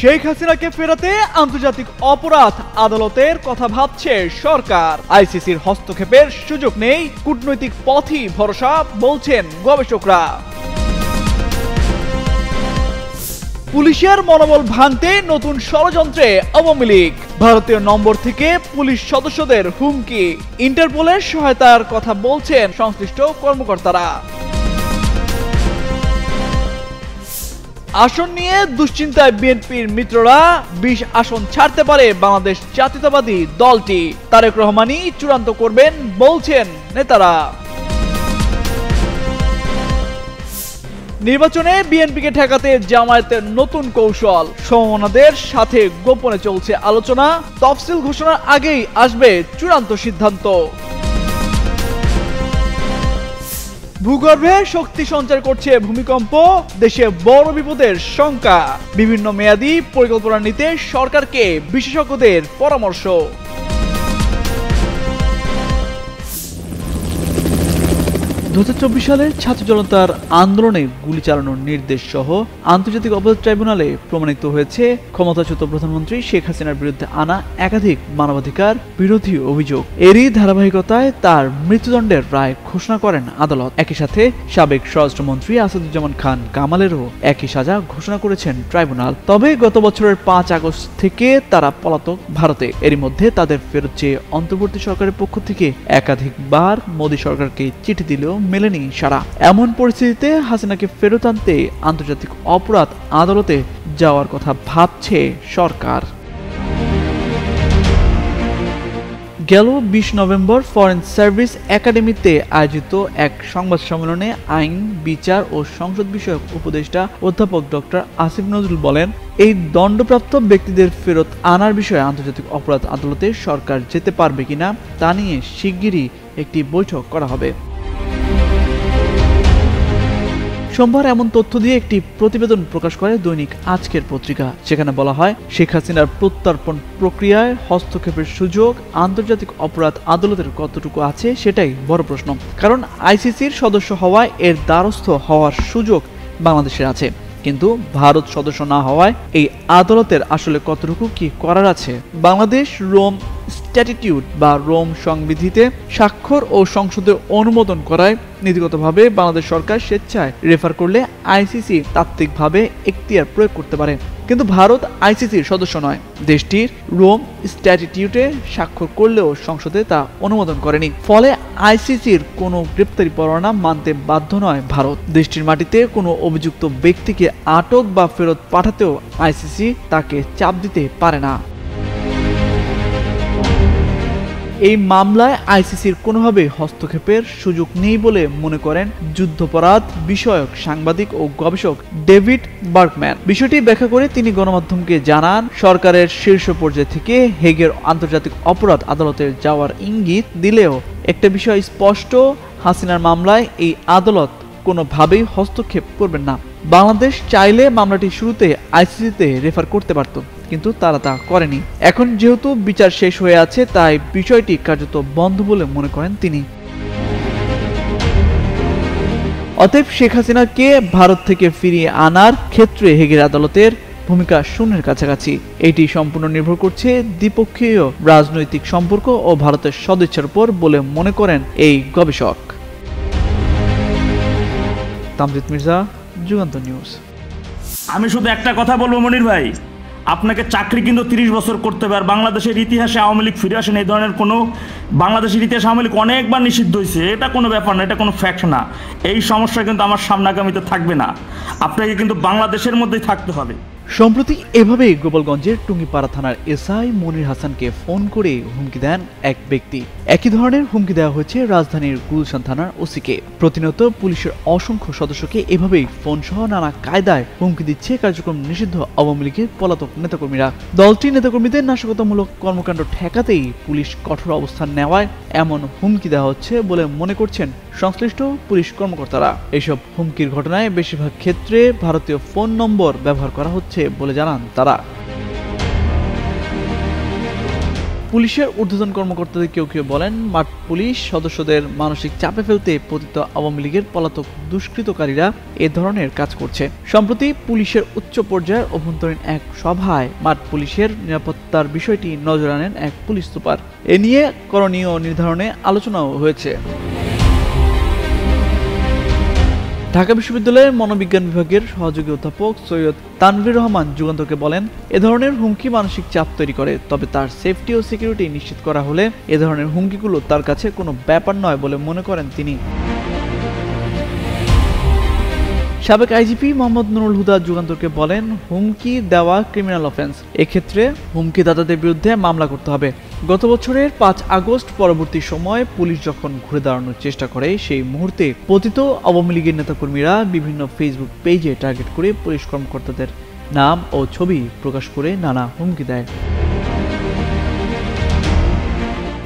শেখ হাসিনাকে ফেরাতে আন্তর্জাতিক অপরাধ আদালতের কথা ভাবছে সরকার। আইসিসির হস্তক্ষেপের সুযোগ নেই, কূটনৈতিক পথই ভরসা বলছেন গবেষকরা। পুলিশের মনোবল ভাঙতে নতুন ষড়যন্ত্রে আওয়ামী লীগ। ভারতীয় নম্বর থেকে পুলিশ সদস্যদের হুমকি, ইন্টারপোলের সহায়তার কথা বলছেন সংশ্লিষ্ট কর্মকর্তারা। আসন নিয়ে দুশ্চিন্তায় বিএনপির মিত্ররা, 20 আসন ছাড়তে পারে বাংলাদেশ জাতীয়তাবাদী দলটি। তারেক রহমানই চূড়ান্ত করবেন বলছেন নেতারা। নির্বাচনে বিএনপিকে ঠেকাতে জামায়াতের নতুন কৌশল, সমমনাদের সাথে গোপনে চলছে আলোচনা। তফসিল ঘোষণার আগেই আসবে চূড়ান্ত সিদ্ধান্ত। ভূগর্ভে শক্তি সঞ্চার করছে ভূমিকম্প, দেশে বড় বিপদের শঙ্কা। বিভিন্ন মেয়াদী পরিকল্পনা নিতে সরকারকে বিশেষজ্ঞদের পরামর্শ। 2024 সালের ছাত্র জনতার আন্দোলনে গুলি চালানোর নির্দেশ সহ আন্তর্জাতিক অপরাধ ট্রাইব্যুনালে প্রমাণিত হয়েছে ক্ষমতাচ্যুত প্রধানমন্ত্রী শেখ হাসিনার বিরুদ্ধে আনা একাধিক মানবাধিকার বিরোধী অভিযোগ। এরই ধারাবাহিকতায় তার মৃত্যুদণ্ডের রায় ঘোষণা করেন আদালত। একই সাথে সাবেক স্বরাষ্ট্রমন্ত্রী আসাদুজ্জামান খান কামালেরও একই সাজা ঘোষণা করেছেন ট্রাইব্যুনাল। তবে গত বছরের 5 আগস্ট থেকে তারা পলাতক ভারতে। এরই মধ্যে তাদের ফেরত চেয়ে অন্তর্বর্তী সরকারের পক্ষ থেকে একাধিকবার মোদী সরকারকে চিঠি দিলেও মেলেনি সাড়া। এমন পরিস্থিতিতে হাসিনাকে ফেরত আনতে আন্তর্জাতিক অপরাধ আদালতে যাওয়ার কথা ভাবছে সরকার। গেল 20 নভেম্বর ফরেন সার্ভিস একাডেমিতে আয়োজিত এক সংবাদ সম্মেলনে আইন, বিচার ও সংসদ বিষয়ক উপদেষ্টা অধ্যাপক ডক্টর আসিফ নজরুল বলেন, এই দণ্ডপ্রাপ্ত ব্যক্তিদের ফেরত আনার বিষয়ে আন্তর্জাতিক অপরাধ আদালতে সরকার যেতে পারবে কিনা তা নিয়ে শিগগিরই একটি বৈঠক করা হবে। সোমবার এমন তথ্য দিয়ে একটি প্রতিবেদন প্রকাশ করে দৈনিক আজকের পত্রিকা। সেখানে বলা হয়, শেখ হাসিনার প্রত্যর্পণ প্রক্রিয়ায় হস্তক্ষেপের সুযোগ আন্তর্জাতিক অপরাধ আদালতের কতটুকু আছে সেটাই বড় প্রশ্ন। কারণ আইসিসির সদস্য হওয়ায় এর দ্বারস্থ হওয়ার সুযোগ বাংলাদেশের আছে, কিন্তু ভারত সদস্য না হওয়ায় এই আদালতের আসলে কতটুকু কি করার আছে। বাংলাদেশ রোম স্ট্যাটিটিউট বা রোম সংবিধিতে স্বাক্ষর ও সংসদের অনুমোদন করায় নীতিগতভাবে বাংলাদেশ সরকার স্বেচ্ছায় রেফার করলে আইসিসি তাত্ত্বিকভাবে এখতিয়ার প্রয়োগ করতে পারে, কিন্তু ভারত আইসিসির সদস্য নয়। দেশটির রোম স্ট্যাটিটিউটে স্বাক্ষর করলেও সংসদে তা অনুমোদন করেনি। ফলে আইসিসির কোনো গ্রেপ্তারি পরোয়ানা মানতে বাধ্য নয় ভারত। দেশটির মাটিতে কোনো অভিযুক্ত ব্যক্তিকে আটক বা ফেরত পাঠাতেও আইসিসি তাকে চাপ দিতে পারে না। এই মামলায় আইসিসির কোনোভাবে হস্তক্ষেপের সুযোগ নেই বলে মনে করেন যুদ্ধাপরাধ বিষয়ক সাংবাদিক ও গবেষক ডেভিড বার্কম্যান। বিষয়টি ব্যাখ্যা করে তিনি গণমাধ্যমকে জানান, সরকারের শীর্ষ পর্যায় থেকে হেগের আন্তর্জাতিক অপরাধ আদালতে যাওয়ার ইঙ্গিত দিলেও একটা বিষয় স্পষ্ট, হাসিনার মামলায় এই আদালত কোনোভাবেই হস্তক্ষেপ করবেন না। বাংলাদেশ চাইলে মামলাটি শুরুতে আইসিসিতে রেফার করতে পারত, কিন্তু তারা তা করেনি। এখন যেহেতু বিচার শেষ হয়ে আছে, তাই বিষয়টি কার্যত বন্ধ বলে মনে করেন তিনি। অতএব শেখ হাসিনাকে ভারত থেকে ফিরিয়ে আনার ক্ষেত্রে হেগের আদালতের ভূমিকা শূন্যের কাছাকাছি। এটি সম্পূর্ণ নির্ভর করছে দ্বিপক্ষীয় রাজনৈতিক সম্পর্ক ও ভারতের সদিচ্ছার উপর বলে মনে করেন এই গবেষক। তামজিদ মির্জা, যুগান্তর নিউজ। আমি শুধু একটা কথা বলবো মনির ভাই, আপনাকে চাকরি কিন্তু 30 বছর করতে হবে। আর বাংলাদেশের ইতিহাসে আওয়ামী লীগ ফিরে আসেন, এই ধরনের কোনো বাংলাদেশের ইতিহাসে আওয়ামী লীগ অনেকবার নিষিদ্ধ হয়েছে, এটা কোনো ব্যাপার না, এটা কোনো ফ্যাক্ট না। এই সমস্যা কিন্তু আমার সামনে আগামীতে থাকবে না, আপনাকে কিন্তু বাংলাদেশের মধ্যেই থাকতে হবে। সম্প্রতি এভাবেই গোপালগঞ্জের টুঙ্গিপাড়া থানার এসআই মনির হাসানকে ফোন করে হুমকি দেন এক ব্যক্তি। একই ধরনের হুমকি দেওয়া হয়েছে রাজধানীর গুলশান থানার ওসিকে। প্রতিনিয়ত পুলিশের অসংখ্য সদস্যকে এভাবেই ফোন সহ নানা কায়দায় হুমকি দিচ্ছে কার্যক্রম নিষিদ্ধ আওয়ামী লীগের পলাতক নেতাকর্মীরা। দলটির নেতাকর্মীদের নাশকতামূলক কর্মকাণ্ড ঠেকাতেই পুলিশ কঠোর অবস্থান নেওয়ায় এমন হুমকি দেওয়া হচ্ছে বলে মনে করছেন সংশ্লিষ্ট পুলিশ কর্মকর্তারা। এসব হুমকির ঘটনায় বেশিরভাগ ক্ষেত্রে ভারতীয় ফোন নম্বর ব্যবহার করা হচ্ছে বলে জানান তারা। পুলিশের ঊর্ধ্বতন কর্মকর্তাদের কেউ কেউ বলেন, মাঠ পুলিশ সদস্যদের মানসিক চাপে ফেলতে পতিত আওয়ামী লীগের পলাতক দুষ্কৃতকারীরা এ ধরনের কাজ করছে। সম্প্রতি পুলিশের উচ্চ পর্যায়ের অভ্যন্তরীণ এক সভায় মাঠ পুলিশের নিরাপত্তার বিষয়টি নজর আনেন এক পুলিশ সুপার। এ নিয়ে করণীয় নির্ধারণে আলোচনাও হয়েছে। ঢাকা বিশ্ববিদ্যালয়ের মনোবিজ্ঞান বিভাগের সহযোগী অধ্যাপক সৈয়দ তানভীর রহমান যুগান্তরকে বলেন, এ ধরনের হুমকি মানসিক চাপ তৈরি করে, তবে তার সেফটি ও সিকিউরিটি নিশ্চিত করা হলে এ ধরনের হুমকিগুলো তার কাছে কোনো ব্যাপার নয় বলে মনে করেন তিনি। সাবেক আইজিপি মোহাম্মদ নুরুল হুদা যুগান্তরকে বলেন, হুমকি দেওয়া ক্রিমিনাল অফেন্স, এক্ষেত্রে হুমকিদাতাদের বিরুদ্ধে মামলা করতে হবে। গত বছরের 5 আগস্ট পরবর্তী সময় পুলিশ যখন ঘুরে দাঁড়ানোর চেষ্টা করে, সেই মুহূর্তে পতিত আওয়ামী লীগের নেতাকর্মীরা বিভিন্ন ফেসবুক পেজে টার্গেট করে পুলিশ কর্মকর্তাদের নাম ও ছবি প্রকাশ করে নানা হুমকি দেয়।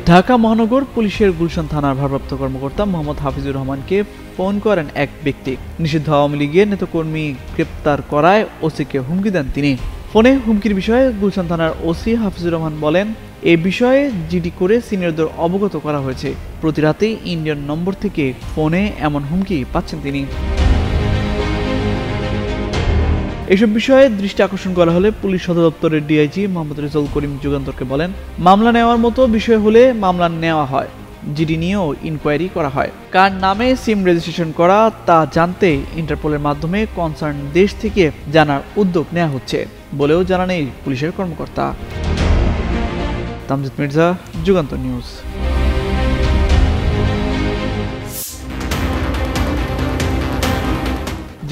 ঢাকা মহানগর পুলিশের গুলশান থানার ভারপ্রাপ্ত কর্মকর্তা মোহাম্মদ হাফিজুর রহমানকে ফোন করেন এক ব্যক্তি। নিষিদ্ধ আওয়ামী লীগের নেতাকর্মী গ্রেপ্তার করায় ওসিকে হুমকি দেন তিনি। ফোনে হুমকির বিষয়ে গুলশান থানার ওসি হাফিজুর রহমান বলেন, এ বিষয়ে জিডি করে সিনিয়রদের অবগত করা হয়েছে। প্রতি রাতেই ইন্ডিয়ান নম্বর থেকে ফোনে এমন হুমকি পাচ্ছেন তিনি। এসব বিষয়ে দৃষ্টি আকর্ষণ করা হলে পুলিশ সদর দপ্তরের ডিআইজি মোহাম্মদ রেজাউল করিম যুগান্তরকে বলেন, মামলা নেওয়ার মতো বিষয় হলে মামলা নেওয়া হয়, জিডি নিয়েও ইনকোয়ারি করা হয়। কার নামে সিম রেজিস্ট্রেশন করা তা জানতে ইন্টারপোলের মাধ্যমে কনসার্ন দেশ থেকে জানার উদ্যোগ নেওয়া হচ্ছে বলেও জানান এই পুলিশের কর্মকর্তা। তামজিদ মির্জা, যুগান্তর নিউজ।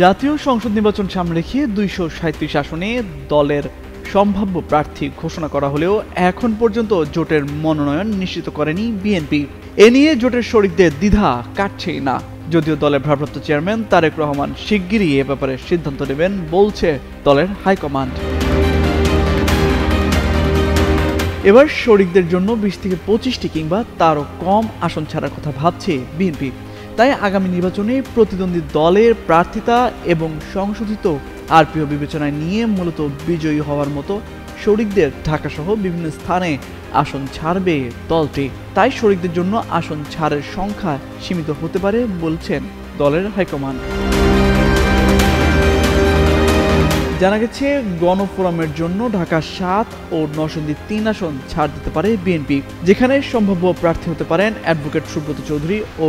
জাতীয় সংসদ নির্বাচন সামনে রেখে 237 আসনে দলের সম্ভাব্য প্রার্থী ঘোষণা করা হলেও এখন পর্যন্ত জোটের মনোনয়ন নিশ্চিত করেনি বিএনপি। এ নিয়ে জোটের শরিকদের দ্বিধা কাটছেই না। যদিও দলের ভারপ্রাপ্ত চেয়ারম্যান তারেক রহমান শিগগিরই এ ব্যাপারে সিদ্ধান্ত নেবেন বলছে দলের হাইকমান্ড। এবার শরিকদের জন্য 20 থেকে 25টি কিংবা তারও কম আসন ছাড়ার কথা ভাবছে বিএনপি। তাই আগামী নির্বাচনে প্রতিদ্বন্দ্বী দলের প্রার্থিতা এবং সংশোধিত আরপিও বিবেচনায় নিয়ে মূলত বিজয়ী হওয়ার মতো শরিকদের ঢাকাসহ বিভিন্ন স্থানে আসন ছাড়বে দলটি। তাই শরিকদের জন্য আসন ছাড়ের সংখ্যা সীমিত হতে পারে বলছেন দলের হাইকমান্ড। জানা গেছে, গণফোরামের জন্য ঢাকা 7 ও নরসিংদী 3 আসন ছাড় দিতে পারে বিএনপি, যেখানে সম্ভাব্য প্রার্থী হতে পারেন অ্যাডভোকেট সুব্রত চৌধুরী ও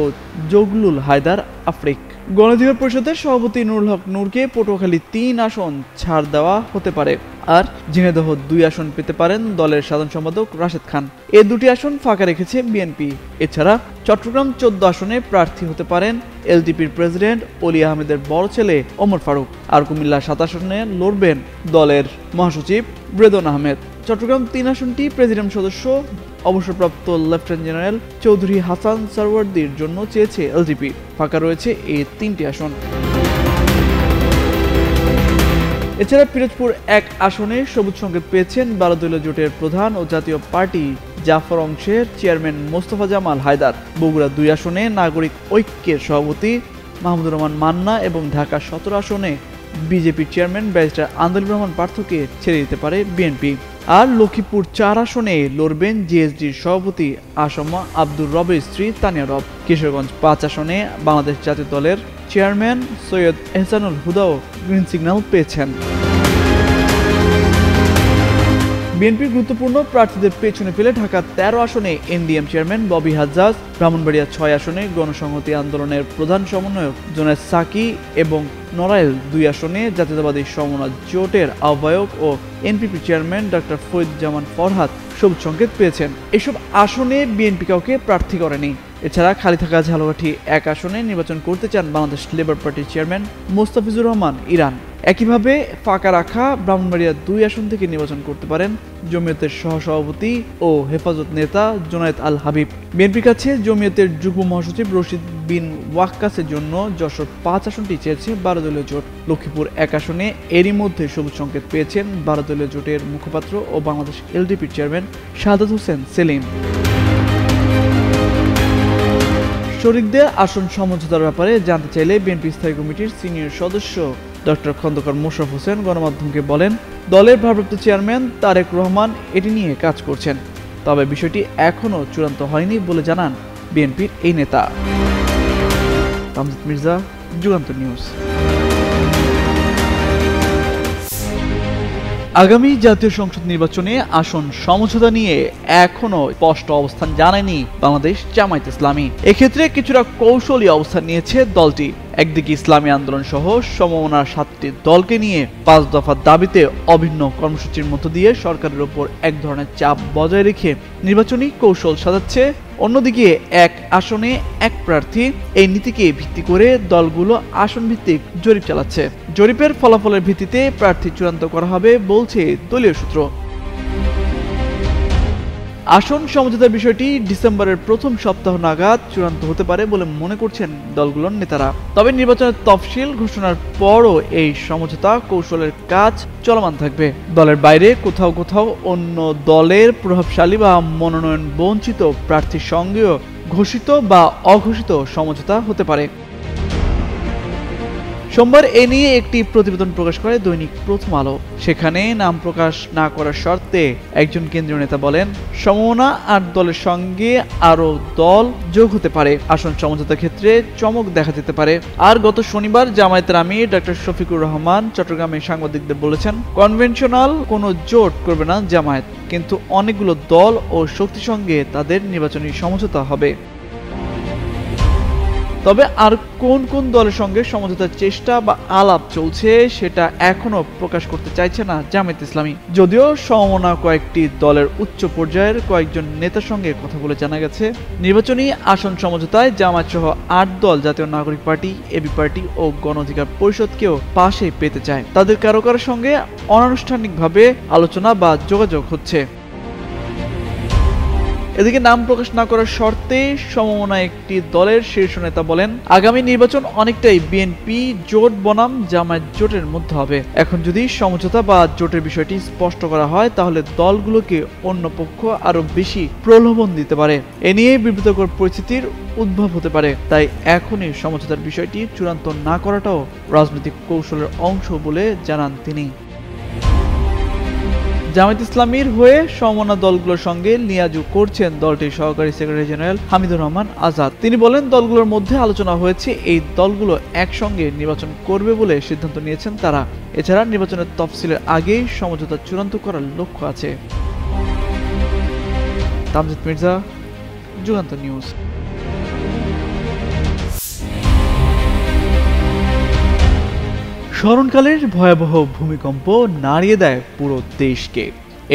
জগলুল হায়দার আফ্রিক। গণঅধিকার পরিষদের সভাপতি নুরুল হক নূরকে পটুয়াখালী 3 আসন ছাড় দেওয়া হতে পারে, আর ঝিনাইদহ 2 আসন পেতে পারেন দলের সাধারণ সম্পাদক রাশেদ খান। এই 2টি আসন ফাঁকা রেখেছে বিএনপি। এছাড়া চট্টগ্রাম 14 আসনে প্রার্থী হতে পারেন এলডিপির প্রেসিডেন্ট অলি আহমেদের বড় ছেলে ওমর ফারুক, আর কুমিল্লা 7 আসনে লড়বেন দলের মহাসচিব রেদন আহমেদ। চট্টগ্রাম 3 আসনটি প্রেসিডেন্ট সদস্য অবসরপ্রাপ্ত লেফটেন্যান্ট জেনারেল চৌধুরী হাসান সরওয়ার্দির জন্য চেয়েছে এলডিপি। ফাঁকা রয়েছে এই 3টি আসন। এছাড়া পিরোজপুর 1 আসনে সবুজ সংকেত পেয়েছেন 12 দলীয় জোটের প্রধান ও জাতীয় পার্টি জাফর অংশের চেয়ারম্যান মোস্তফা জামাল হায়দার। বগুড়া 2 আসনে নাগরিক ঐক্যের সভাপতি মাহমুদুর রহমান মান্না এবং ঢাকা 17 আসনে বিজেপির চেয়ারম্যান ব্যারিস্টার আন্দুল রহমান পার্থকে ছেড়ে দিতে পারে বিএনপি। আর লক্ষ্মীপুর 4 আসনে লড়বেন জিএসডির সভাপতি আসম্মা আব্দুর রবের স্ত্রী তানিয়া রব। কিশোরগঞ্জ 5 আসনে বাংলাদেশ জাতীয় দলের চেয়ারম্যান সৈয়দ এহসানুল হুদাও গ্রিন সিগন্যাল পেয়েছেন। বিএনপির গুরুত্বপূর্ণ প্রার্থীদের পেছনে ফেলে ঢাকা 13 আসনে এনডিএম চেয়ারম্যান ববি হাজ্জাজ, ব্রাহ্মণবাড়িয়া 6 আসনে গণসংহতি আন্দোলনের প্রধান সমন্বয়ক জোনায়েদ সাকি এবং নড়াইল 2 আসনে জাতীয়তাবাদী সমমনা জোটের আহ্বায়ক ও NPP chairman doctor Fariduzzaman Farhad সবুজ সংকেত পেয়েছেন। এসব আসনে বিএনপি কাউকে প্রার্থী করেনি। এছাড়া খালি থাকা ঝালকাঠি 1 আসনে নির্বাচন করতে চান বাংলাদেশ লেবার পার্টির চেয়ারম্যান মোস্তাফিজুর রহমান ইরান। একইভাবে ফাঁকা রাখা ব্রাহ্মণবাড়িয়া 2 আসন থেকে নির্বাচন করতে পারেন জমিয়তের সহসভাপতি ও হেফাজত নেতা জোনায়েদ আল হাবিব। বিএনপির কাছে জমিয়তের যুগ্ম মহাসচিব রশিদ বিন ওয়াক্কাসের জন্য যশোর 5 আসনটি চেয়েছে 12 দলীয় জোট। লক্ষ্মীপুর 1 আসনে এরই মধ্যে সবুজ সংকেত পেয়েছেন 12 দলীয় জোটের মুখপাত্র ও বাংলাদেশ এলডিপির চেয়ারম্যান শাহাদাত হোসেন সেলিম। শরিকদের আসন সমঝোতার ব্যাপারে জানতে চাইলে বিএনপি স্থায়ী কমিটির সিনিয়র সদস্য ডক্টর খন্দকার মোশাররফ হোসেন গণমাধ্যমকে বলেন, দলের ভারপ্রাপ্ত চেয়ারম্যান তারেক রহমান এটি নিয়ে কাজ করছেন। তবে বিষয়টি এখনও চূড়ান্ত হয়নি বলে জানান বিএনপির এই নেতা। তামজিদ মির্জা, যুগান্তর নিউজ। আগামী জাতীয় সংসদ নির্বাচনে আসন সমঝোতা নিয়ে এখনো স্পষ্ট অবস্থান জানায়নি বাংলাদেশ জামায়াত ইসলামী। এক্ষেত্রে কিছুটা কৌশলী অবস্থান নিয়েছে দলটি। একদিকে ইসলামী আন্দোলন সহ সমমনার 7টি দলকে নিয়ে 5 দফা দাবিতে অভিন্ন কর্মসূচির মধ্য দিয়ে সরকারের উপর এক ধরনের চাপ বজায় রেখে নির্বাচনী কৌশল সাজাচ্ছে। অন্যদিকে এক আসনে এক প্রার্থী এই নীতিকে ভিত্তি করে দলগুলো আসন ভিত্তিক জরিপ চালাচ্ছে। জরিপের ফলাফলের ভিত্তিতে প্রার্থী চূড়ান্ত করা হবে বলছে দলীয় সূত্র। আসন সমঝোতার বিষয়টি ডিসেম্বরের প্রথম সপ্তাহ নাগাদ চূড়ান্ত হতে পারে বলে মনে করছেন দলগুলোর নেতারা। তবে নির্বাচনের তফসিল ঘোষণার পরও এই সমঝোতা কৌশলের কাজ চলমান থাকবে। দলের বাইরে কোথাও কোথাও অন্য দলের প্রভাবশালী বা মনোনয়ন বঞ্চিত প্রার্থীর সঙ্গেও ঘোষিত বা অঘোষিত সমঝোতা হতে পারে। সোমবার এ নিয়ে একটি প্রতিবেদন প্রকাশ করে দৈনিক প্রথম আলো। সেখানে নাম প্রকাশ না করার শর্তে একজন কেন্দ্রীয় নেতা বলেন, সমমনা আর দলের সঙ্গে আরো দল যোগ হতে পারে। আসন সমঝোতার ক্ষেত্রে চমক দেখা যেতে পারে। আর গত শনিবার জামায়াতের আমির ডক্টর শফিকুর রহমান চট্টগ্রামে সাংবাদিকদের বলেছেন, কনভেনশনাল কোনো জোট করবে না জামায়াত, কিন্তু অনেকগুলো দল ও শক্তির সঙ্গে তাদের নির্বাচনী সমঝোতা হবে। তবে আর কোন কোন দলের সঙ্গে সমঝোতার চেষ্টা বা আলাপ চলছে সেটা এখনো প্রকাশ করতে চাইছে না জামায়াত ইসলামী। যদিও সমমনা কয়েকটি দলের উচ্চ পর্যায়ের কয়েকজন নেতার সঙ্গে কথা বলে জানা গেছে, নির্বাচনী আসন সমঝোতায় জামায়াত সহ 8 দল জাতীয় নাগরিক পার্টি, এবি পার্টি ও গণ অধিকার পরিষদকেও পাশে পেতে চায়। তাদের কারো কারো সঙ্গে অনানুষ্ঠানিকভাবে আলোচনা বা যোগাযোগ হচ্ছে। এদিকে নাম প্রকাশ না করার শর্তে সমমনা একটি দলের শীর্ষ নেতা বলেন, আগামী নির্বাচন অনেকটাই বিএনপি জোট বনাম জামায়াত জোটের মধ্যে হবে। এখন যদি সমঝোতা বা জোটের বিষয়টি স্পষ্ট করা হয় তাহলে দলগুলোকে অন্য পক্ষ আরো বেশি প্রলোভন দিতে পারে। এ নিয়ে বিব্রতকর পরিস্থিতির উদ্ভব হতে পারে। তাই এখনই সমঝোতার বিষয়টি চূড়ান্ত না করাটাও রাজনৈতিক কৌশলের অংশ বলে জানান তিনি। জামায়াত ইসলামীর হয়ে সমমনা দলগুলোর সঙ্গে লিয়াজু করছেন দলটির সহকারী সেক্রেটারি জেনারেল হামিদুর রহমান আজাদ। তিনি বলেন, দলগুলোর মধ্যে আলোচনা হয়েছে, এই দলগুলো একসঙ্গে নির্বাচন করবে বলে সিদ্ধান্ত নিয়েছেন তারা। এছাড়া নির্বাচনের তফসিলের আগেই সমঝোতা চূড়ান্ত করার লক্ষ্য আছে। তামজিদ মির্জা, যুগান্তর নিউজ। স্মরণকালের ভয়াবহ ভূমিকম্প নাড়িয়ে দেয় পুরো দেশকে।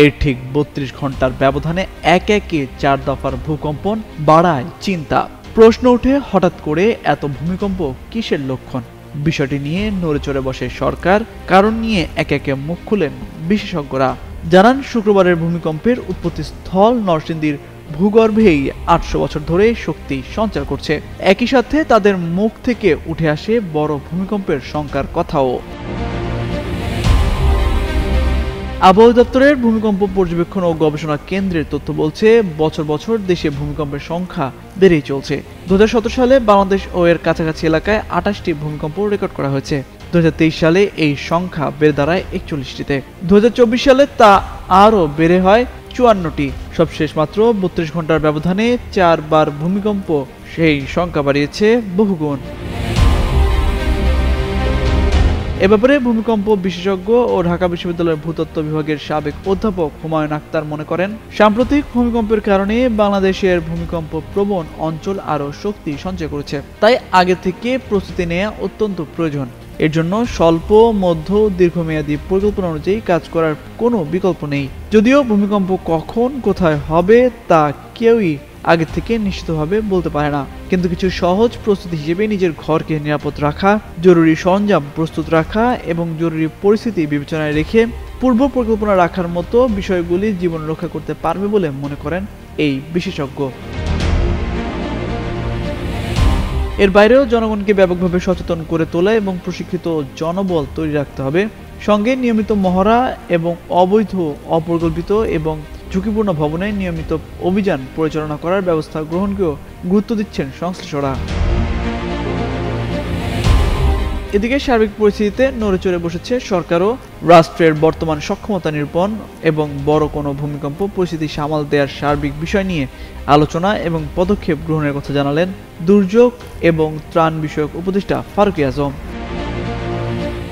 এর ঠিক 32 ঘন্টার ব্যবধানে একে 4 দফার ভূকম্পন বাড়ায় চিন্তা। প্রশ্ন ওঠে, হঠাৎ করে এত ভূমিকম্প কিসের লক্ষণ? বিষয়টি নিয়ে নড়েচড়ে বসে সরকার, কারণ নিয়ে একে মুখ খুলেন বিশেষজ্ঞরা। জানান, শুক্রবারের ভূমিকম্পের উৎপত্তি স্থল নরসিংদীর ভূগর্ভেই 800 বছর ধরে শক্তি সঞ্চার করছে। একই সাথে তাদের মুখ থেকে উঠে আসে বড় ভূমিকম্পের শঙ্কার কথাও। আবহাওয়া দপ্তরের ভূমিকম্প পর্যবেক্ষণ ও গবেষণা কেন্দ্রের তথ্য বলছে, বছর বছর দেশে ভূমিকম্পের সংখ্যা বেড়েই চলছে। 2017 সালে বাংলাদেশ ও এর কাছাকাছি এলাকায় 28টি ভূমিকম্প রেকর্ড করা হয়েছে। 2023 সালে এই সংখ্যা বেড়ে দাঁড়ায় 41টিতে। 2024 সালে তা আরও বেড়ে হয় 54টি। সবশেষ মাত্র 32 ঘন্টার ব্যবধানে 4 বার ভূমিকম্প সেই সংখ্যা বাড়িয়েছে বহুগুণ। এ ব্যাপারে ভূমিকম্প বিশেষজ্ঞ ও ঢাকা বিশ্ববিদ্যালয়ের ভূতত্ত্ব বিভাগের সাবেক অধ্যাপক হুমায়ুন আক্তার মনে করেন, সাম্প্রতিক ভূমিকম্পের কারণে বাংলাদেশের ভূমিকম্প প্রবণ অঞ্চল আরও শক্তি সঞ্চয় করেছে। তাই আগে থেকে প্রস্তুতি নেওয়া অত্যন্ত প্রয়োজন। এর জন্য স্বল্প, মধ্য, দীর্ঘমেয়াদী পরিকল্পনা অনুযায়ী কাজ করার কোনো বিকল্প নেই। যদিও ভূমিকম্প কখন কোথায় হবে তা কেউই আগে থেকে নিশ্চিতভাবে বলতে পারে না, কিন্তু কিছু সহজ প্রস্তুতি হিসেবে নিজের ঘরকে নিরাপদ রাখা, জরুরি সরঞ্জাম প্রস্তুত রাখা এবং জরুরি পরিস্থিতি বিবেচনায় রেখে পূর্ব পরিকল্পনা রাখার মতো বিষয়গুলি জীবন রক্ষা করতে পারবে বলে মনে করেন এই বিশেষজ্ঞ। এর বাইরেও জনগণকে ব্যাপকভাবে সচেতন করে তোলা এবং প্রশিক্ষিত জনবল তৈরি রাখতে হবে। সঙ্গে নিয়মিত মহড়া এবং অবৈধ, অপরিকল্পিত এবং ঝুঁকিপূর্ণ ভবনে নিয়মিত অভিযান পরিচালনা করার ব্যবস্থা গ্রহণকেও গুরুত্ব দিচ্ছেন সংশ্লিষ্টরা। এদিকে সার্বিক পরিস্থিতিতে নড়েচড়ে বসেছে সরকারও। রাষ্ট্রের বর্তমান সক্ষমতা নিরূপণ এবং বড় কোনো ভূমিকম্প পরিস্থিতি সামাল দেওয়ার সার্বিক বিষয় নিয়ে আলোচনা এবং পদক্ষেপ গ্রহণের কথা জানালেন দুর্যোগ এবং ত্রাণ বিষয়ক উপদেষ্টা ফারুকী আজম।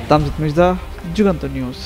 তামজিদ মির্জা, যুগান্তর নিউজ।